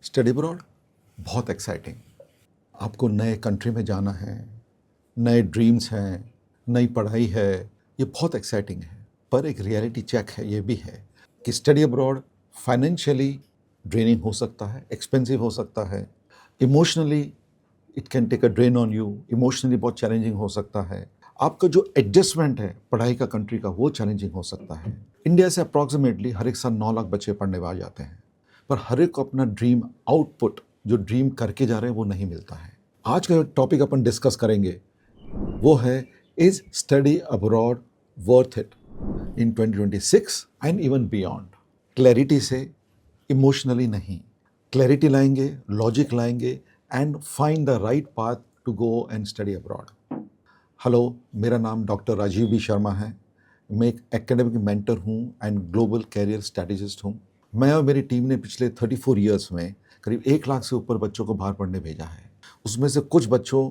Study abroad बहुत exciting. आपको नए कंट्री में जाना है, नए ड्रीम्स हैं, नई पढ़ाई है, ये बहुत एक्साइटिंग है। पर एक रियलिटी चेक है, ये भी है कि स्टडी अब्रॉड फाइनेंशियली ड्रेनिंग हो सकता है, एक्सपेंसिव हो सकता है, emotionally it can take a drain on you, emotionally बहुत चैलेंजिंग हो सकता है। आपका जो एडजस्टमेंट है पढ़ाई का कंट्री का, वो चैलेंजिंग हो सकता है। इंडिया से अप्रॉक्सीमेटली हर एक साल 9 लाख बच्चे पढ़ने आ जाते हैं, पर हर एक को अपना ड्रीम आउटपुट, जो ड्रीम करके जा रहे हैं, वो नहीं मिलता है। आज का टॉपिक अपन डिस्कस करेंगे वो है, is study abroad worth it in 2026 and even beyond. Clarity से, इमोशनली नहीं। क्लैरिटी लाएंगे, लॉजिक लाएंगे and find the right path to go and study abroad. Hello, मेरा नाम डॉक्टर राजीव बी शर्मा है। मैं एक एकेडमिक मेंटर हूँ एंड ग्लोबल कैरियर स्ट्रैटेजिस्ट हूँ। मैं और मेरी टीम ने पिछले 34 ईयर्स में करीब 1 लाख से ऊपर बच्चों को बाहर पढ़ने भेजा है। उसमें से कुछ बच्चों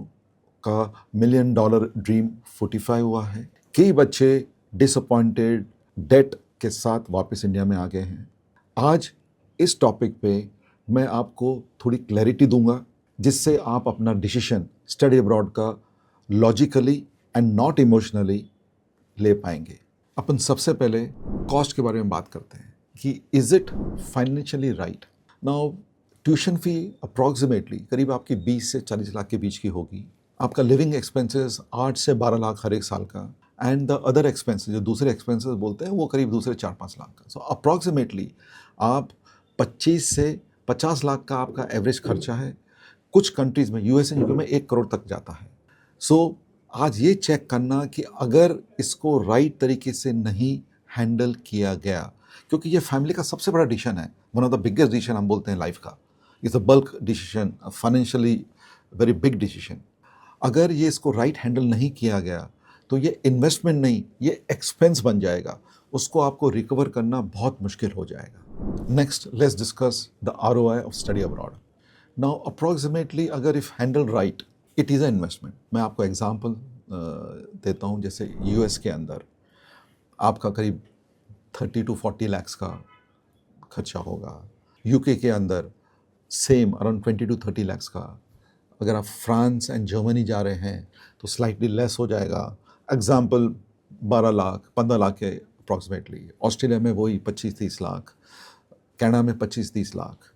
का $1 मिलियन ड्रीम फोर्टिफाई हुआ है। कई बच्चे डिसअपॉइंटेड, डेट के साथ वापस इंडिया में आ गए हैं। आज इस टॉपिक पे मैं आपको थोड़ी क्लैरिटी दूंगा, जिससे आप अपना डिसीजन स्टडी अब्रॉड का लॉजिकली एंड नॉट इमोशनली ले पाएंगे। अपन सबसे पहले कॉस्ट के बारे में बात करते हैं कि is it financially right. Now tuition fee approximately करीब आपकी 20 से 40 लाख के बीच की होगी। आपका लिविंग एक्सपेंसेस 8 से 12 लाख हर एक साल का, एंड द अदर एक्सपेंसेस, जो दूसरे एक्सपेंसेस बोलते हैं, वो करीब दूसरे 4-5 लाख का। सो अप्रॉक्सीमेटली आप 25 से 50 लाख का आपका एवरेज खर्चा है। कुछ कंट्रीज़ में, यूएस एंड यूके में 1 करोड़ तक जाता है। सो आज ये चेक करना कि अगर इसको राइट तरीके से नहीं हैंडल किया गया, क्योंकि ये फैमिली का सबसे बड़ा डिसीजन है, one of the biggest decision हम बोलते हैं लाइफ का, is a bulk decision, financially very big decision. अगर ये इसको राइट हैंडल नहीं किया गया तो ये इन्वेस्टमेंट नहीं, ये एक्सपेंस बन जाएगा। उसको आपको रिकवर करना बहुत मुश्किल हो जाएगा। Next, let's discuss the ROI of study abroad. Now approximately अगर if handle right, it is a investment. मैं आपको एग्जांपल देता हूँ। जैसे यूएस के अंदर आपका करीब 30 to 40 लाख का खर्चा होगा। यूके के अंदर सेम अराउंड 20 to 30 लाख का। अगर आप फ्रांस एंड जर्मनी जा रहे हैं तो स्लाइटली लेस हो जाएगा। एग्जाम्पल 12 लाख 15 लाख के अप्रॉक्सीमेटली। ऑस्ट्रेलिया में वही 25-30 लाख, कनाडा में 25-30 लाख।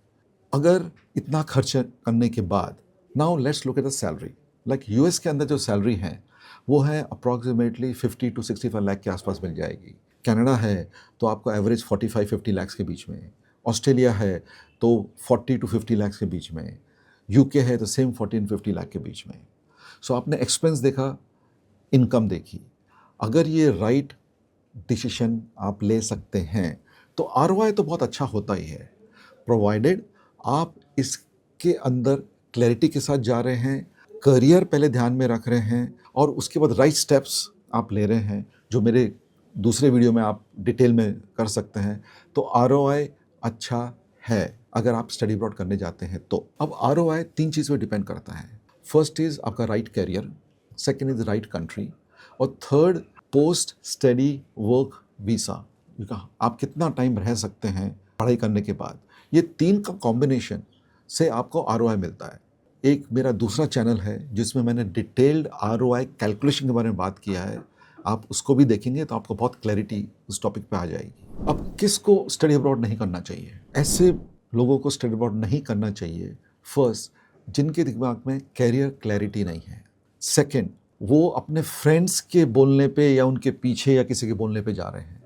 अगर इतना खर्च करने के बाद, now let's look at the salary. Like US के अंदर जो सैलरी है वो है अप्रॉक्सीमेटली 50 to 65 लाख के आसपास मिल जाएगी। कनाडा है तो आपको एवरेज 45-50 लाख के बीच में। ऑस्ट्रेलिया है तो 40 to 50 लाख के बीच में। यूके है तो सेम 14-50 लाख के बीच में। सो आपने एक्सपेंस देखा, इनकम देखी। अगर ये राइट डिसीजन आप ले सकते हैं तो ROI तो बहुत अच्छा होता ही है, प्रोवाइडेड आप इसके अंदर क्लैरिटी के साथ जा रहे हैं, करियर पहले ध्यान में रख रहे हैं, और उसके बाद राइट स्टेप्स आप ले रहे हैं, जो मेरे दूसरे वीडियो में आप डिटेल में कर सकते हैं। तो ROI अच्छा है अगर आप स्टडी अब्रॉड करने जाते हैं तो। अब ROI 3 चीज़ पर डिपेंड करता है। फर्स्ट इज़ आपका right career, second is right country, और third post study work visa. आप कितना टाइम रह सकते हैं पढ़ाई करने के बाद। ये 3 का कॉम्बिनेशन से आपको ROI मिलता है। एक मेरा दूसरा चैनल है जिसमें मैंने डिटेल्ड ROI कैलकुलेशन के बारे में बात किया है। आप उसको भी देखेंगे तो आपको बहुत क्लैरिटी उस टॉपिक पे आ जाएगी। अब किसको स्टडी अब्रॉड नहीं करना चाहिए? ऐसे लोगों को स्टडी अब्रॉड नहीं करना चाहिए, फर्स्ट, जिनके दिमाग में कैरियर क्लैरिटी नहीं है। सेकेंड, वो अपने फ्रेंड्स के बोलने पे या उनके पीछे या किसी के बोलने पे जा रहे हैं।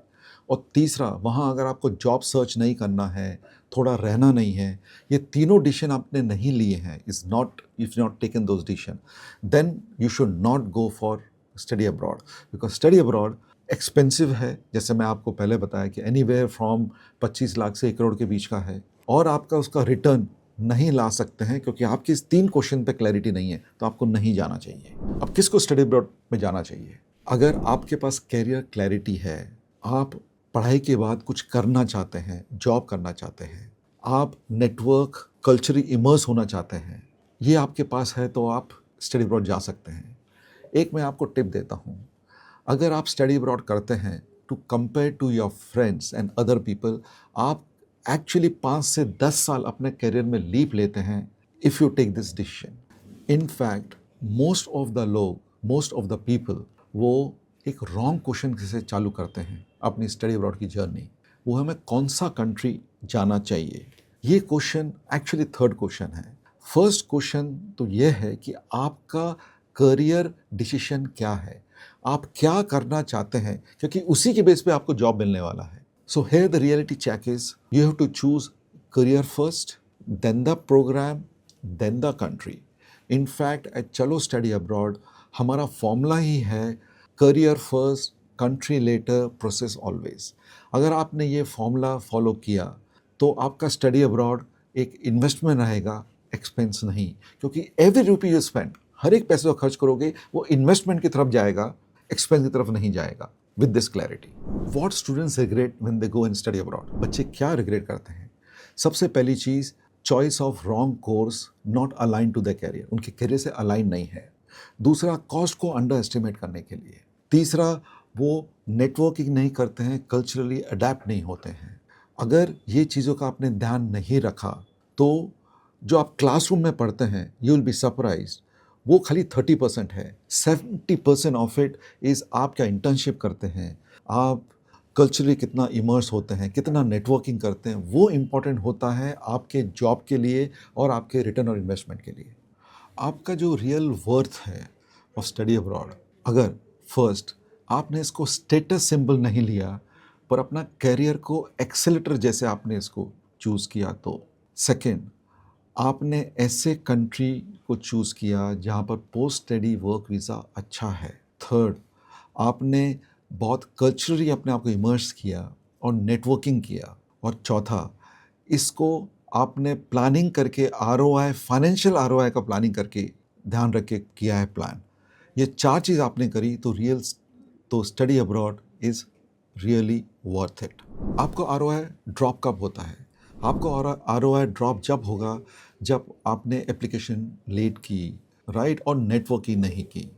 और तीसरा, वहाँ अगर आपको जॉब सर्च नहीं करना है, थोड़ा रहना नहीं है, ये तीनों डिसीजन आपने नहीं लिए हैं, is not, if not taken those decision, then you should not go for study abroad. Because study abroad expensive है, जैसे मैं आपको पहले बताया कि एनीवेयर फ्रॉम 25 लाख से 1 करोड़ के बीच का है, और आपका उसका रिटर्न नहीं ला सकते हैं क्योंकि आपकी इस 3 क्वेश्चन पे क्लैरिटी नहीं है, तो आपको नहीं जाना चाहिए। अब किसको स्टडी अब्रॉड में जाना चाहिए? अगर आपके पास कैरियर क्लैरिटी है, आप पढ़ाई के बाद कुछ करना चाहते हैं, जॉब करना चाहते हैं, आप नेटवर्क कल्चरली इमर्स होना चाहते हैं, ये आपके पास है तो आप स्टडी अब्रॉड जा सकते हैं। एक मैं आपको टिप देता हूँ, अगर आप स्टडी अब्रॉड करते हैं to compare to your friends and other people, आप एक्चुअली 5 से 10 साल अपने करियर में लीप लेते हैं if you take this decision. In fact most of the people वो एक रॉन्ग क्वेश्चन से चालू करते हैं अपनी स्टडी अब्रॉड की जर्नी। वो हमें कौन सा कंट्री जाना चाहिए, ये क्वेश्चन एक्चुअली थर्ड क्वेश्चन है। फर्स्ट क्वेश्चन तो ये है कि आपका करियर डिसीजन क्या है, आप क्या करना चाहते हैं, क्योंकि उसी के बेस पे आपको जॉब मिलने वाला है। So here the reality check is you have to choose career first, then the program, then the country. In fact at चलो स्टडी अब्रॉड हमारा फॉर्मूला ही है career first, country later, process always. अगर आपने ये फॉर्मूला फॉलो किया तो आपका स्टडी अब्रॉड एक इन्वेस्टमेंट रहेगा, एक्सपेंस नहीं, क्योंकि एवरी रुपी यू स्पेंड, हर एक पैसे को खर्च करोगे वो इन्वेस्टमेंट की तरफ जाएगा, एक्सपेंस की तरफ नहीं जाएगा। With this clarity, what students regret when they go and study abroad? बच्चे क्या रिग्रेट करते हैं? सबसे पहली चीज़, choice of wrong course not align to the career, उनके कैरियर से अलाइन नहीं है। दूसरा, कॉस्ट को अंडर एस्टिमेट करने के लिए। तीसरा, वो नेटवर्किंग नहीं करते हैं, कल्चरली अडेप्ट नहीं होते हैं। अगर ये चीज़ों का आपने ध्यान नहीं रखा तो जो आप क्लासरूम में पढ़ते हैं यू विल बी सरप्राइज्ड, वो खाली 30% है। 70% ऑफ इट इज़ आप क्या इंटर्नशिप करते हैं, आप कल्चरली कितना इमर्स होते हैं, कितना नेटवर्किंग करते हैं, वो इम्पॉर्टेंट होता है आपके जॉब के लिए और आपके रिटर्न और इन्वेस्टमेंट के लिए। आपका जो रियल वर्थ है ऑफ स्टडी अब्रॉड, अगर फर्स्ट आपने इसको स्टेटस सिंबल नहीं लिया पर अपना कैरियर को एक्सेलेटर जैसे आपने इसको चूज़ किया, तो सेकंड, आपने ऐसे कंट्री को चूज़ किया जहाँ पर पोस्ट स्टडी वर्क वीज़ा अच्छा है। थर्ड, आपने बहुत कल्चरली अपने आप को इमर्स किया और नेटवर्किंग किया। और चौथा, इसको आपने प्लानिंग करके आरओआई, फाइनेंशियल आरओआई का प्लानिंग करके ध्यान रख के किया है प्लान। ये चार चीज़ आपने करी तो study abroad is really worth it. आपको आरओआई ड्रॉप कब होता है? आपको आरओआई ड्रॉप जब होगा जब आपने एप्लीकेशन लेट की, राइट, और नेटवर्किंग नहीं की।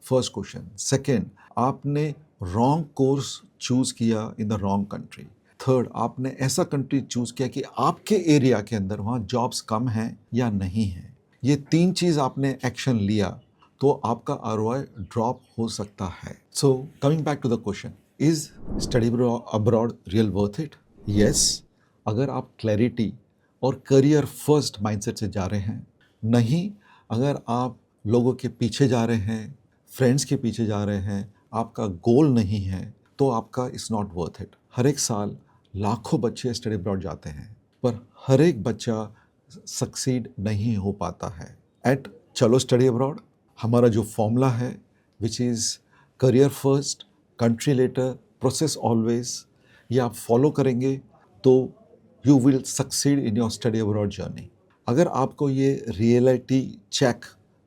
First question. सेकेंड, आपने रॉन्ग कोर्स चूज़ किया in the wrong country. Third, आपने ऐसा कंट्री चूज़ किया कि आपके एरिया के अंदर वहाँ जॉब्स कम हैं या नहीं हैं। ये तीन चीज़ आपने एक्शन लिया तो आपका आरओआई ड्रॉप हो सकता है। So coming back to the question, is study abroad real worth it? Yes, अगर आप क्लैरिटी और करियर फर्स्ट माइंडसेट से जा रहे हैं। नहीं, अगर आप लोगों के पीछे जा रहे हैं, फ्रेंड्स के पीछे जा रहे हैं, आपका गोल नहीं है, तो आपका इट्स नॉट वर्थ इट। हर एक साल लाखों बच्चे स्टडी अब्रॉड जाते हैं पर हर एक बच्चा सक्सीड नहीं हो पाता है। एट चलो स्टडी अब्रॉड हमारा जो फॉर्मूला है which is career first, country later, process always, ये आप फॉलो करेंगे तो you will succeed in your study abroad journey. अगर आपको ये रियलिटी चेक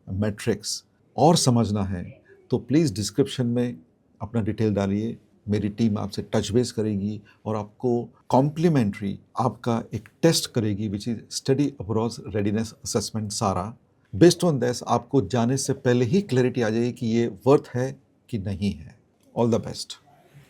मैट्रिक्स और समझना है तो प्लीज़ डिस्क्रिप्शन में अपना डिटेल डालिए, मेरी टीम आपसे टच बेस करेगी और आपको कॉम्प्लीमेंट्री आपका एक टेस्ट करेगी which is study abroad readiness assessment सारा। बेस्ड ऑन दिस आपको जाने से पहले ही क्लैरिटी आ जाएगी कि ये वर्थ है कि नहीं है। All the best.